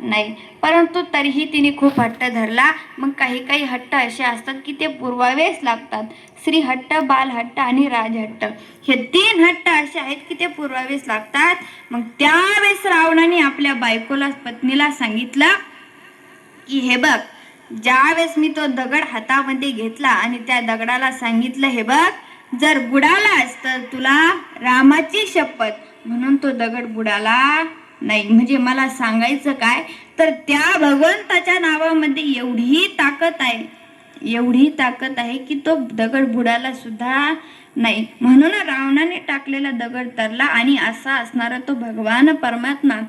नाही, परंतु तरीही तिने खूप हट्ट धरला. मग काही काही हट्ट असे असतात की ते पुरवावेच लागतात. श्रीहट्ट, बालहट्ट आणि राजहट्ट हे 3 हट्ट असे आहेत की ते पुरवावेच लागतात. मग त्यावेळेस रावणाने आपल्या बायकोला, पत्नीला सांगितलं की हे बघ, ज्यावेळेस मी तो दगड हातामध्ये घेतला आणि त्या दगडाला सांगितलं हे बघ, जर बुडालास तर तुला रामाची शपथ, म्हणून तो दगड बुडाला नाही. म्हणजे मला सांगायचं काय, तर त्या भगवंताच्या नावामध्ये एवढी ताकद आहे, एवढी ताकद आहे की तो दगड बुडाला सुद्धा नाही. म्हणून रावणाने टाकलेला दगड तरला. आणि असा असणारा तो भगवान परमात्मा,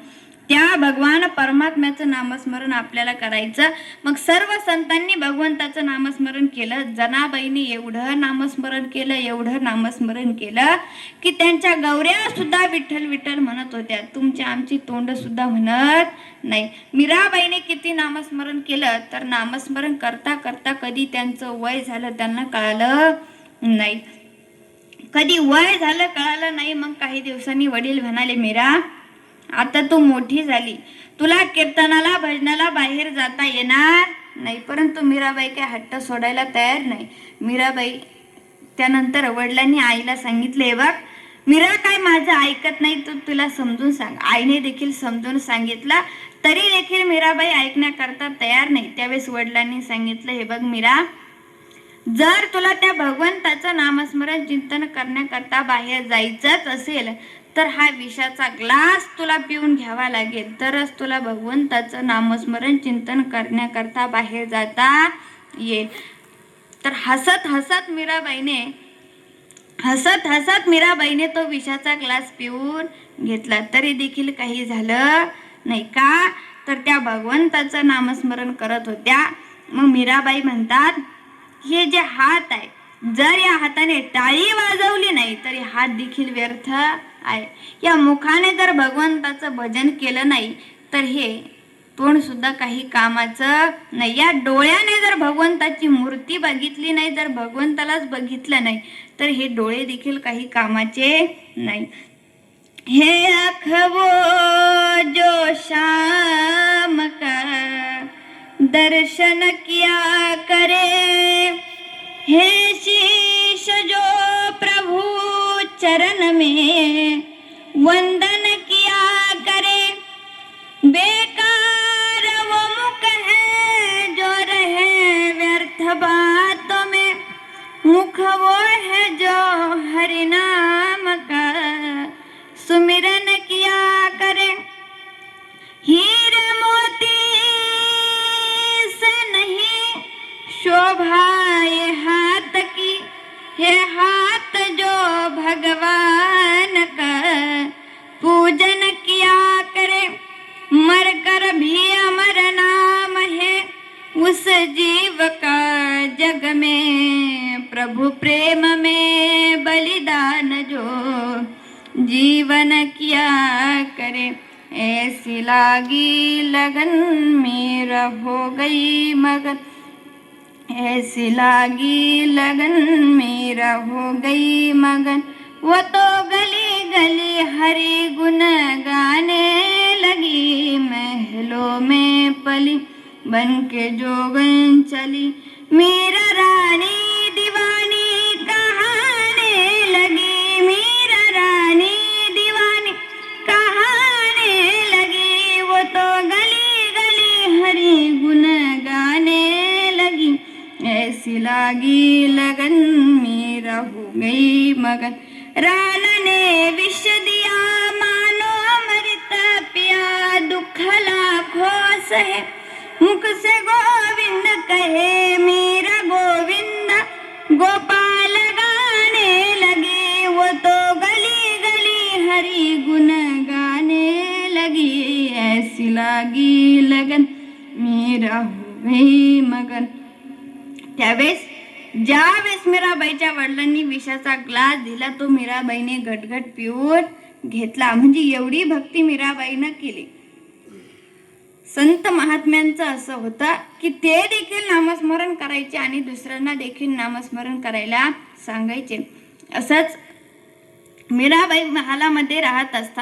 त्या भगवान परमात्म्याचं नामस्मरण आपल्याला करायचं. मग सर्व संतांनी भगवंताचं नामस्मरण केलं. जनाबाईने एवढं नामस्मरण केलं, एवढं नामस्मरण केलं की त्यांच्या गौऱ्या सुद्धा विठ्ठल विठ्ठल म्हणत होत्या, तुमची आमची तोंड सुद्धा म्हणत नाही. मीराबाईने किती नामस्मरण केलं, तर नामस्मरण करता करता कधी त्यांचं वय झालं त्यांना कळालं नाही. कधी वय झालं कळालं नाही. मग काही दिवसांनी वडील म्हणाले, मीरा आता तू मोठी झाली, तुला कीर्तनाला भजनाला बाहेर जाता येणार नाही. परंतु मीराबाई काय हट्ट सोडायला तयार नाही. मीराबाई त्यानंतर वडिलांनी आईला सांगितले, बघ मीरा काय माझं ऐकत नाही, तू तुला समजून सांग. आईने देखील समजून सांगितलं, तरी देखील मीराबाई ऐकण्याकरता तयार नाही. त्यावेळेस वडिलांनी सांगितलं, हे बघ मीरा, जर तुला त्या भगवंताचं नामस्मरण चिंतन करण्याकरता बाहेर जायचंच असेल तर हा विषाचा ग्लास तुला पिऊन घ्यावा लागेल, तरच तुला भगवंताचं नामस्मरण चिंतन करण्याकरता बाहेर जाता येईल. तर हसत हसत मीराबाईने तो विषाचा ग्लास पिऊन घेतला. तरी देखील काही झालं नाही. का, तर त्या भगवंताचं नामस्मरण करत होत्या. मग मीराबाई म्हणतात, हे जे हात आहे, जर या हाताने टाळी वाजवली नाही तरी हात देखील व्यर्थ आहे. या मुखाने जर भगवंताचं भजन केलं नाही तर हे तोंड सुद्धा काही कामाचं नाही. या डोळ्याने जर भगवंताची मूर्ती बघितली नाही, जर भगवंतालाच बघितलं नाही तर हे डोळे देखील काही कामाचे नाही. हे अखवो जो शाम का दर्शन किया करे, हे शीश जो प्रभु चरण में वंदन किया करे, बेकार वो मुख है जो रहे व्यर्थ बातों में, मुख वो है जो हरि नाम का सुमिरन किया करे, हीरे मोती से नहीं शोभा ये हाथ की, हे हाथ जो भगवान का पूजन किया करे, मर कर भी अमर नाम है उस जीव का जग में, प्रभु प्रेम में बलिदान जो जीवन किया करे, ऐसी लागी लगन मेरा हो गई मगन, ऐसी लागी लगन मेरा हो गई मगन, वो तो गली गली हरि गुण गाने लगी, महलों में पली बन के जोगन चली, मीरा रानी दीवानी कहाने लगी, मीरा रानी दीवानी कहाने लगी, वो तो गली गली हरि गुण गाने लगी, ऐसी लागी लगन मेरा हो गई मगन, रान ने विष दिया मानो अमृत पिया, दुख लाखों सहे मुख से गोविंद कहे, मेरा गोविंद गोपाल गाने लगे, वो तो गली गली हरि गुण गाने लगी, ऐसी लागी लगन मेरा हो गई मगन. त्यावेळेस ज्यावेळेस मीराबाईच्या वडिलांनी विषाचा ग्लास दिला, तो मीराबाईने घटघट पिऊन घेतला. म्हणजे एवढी भक्ती मीराबाईनं केली. संत महात्म्यांचं असं होतं की ते देखील नामस्मरण करायचे आणि दुसऱ्यांना देखील नामस्मरण करायला सांगायचे. असंच मीराबाई महालामध्ये राहत असतात.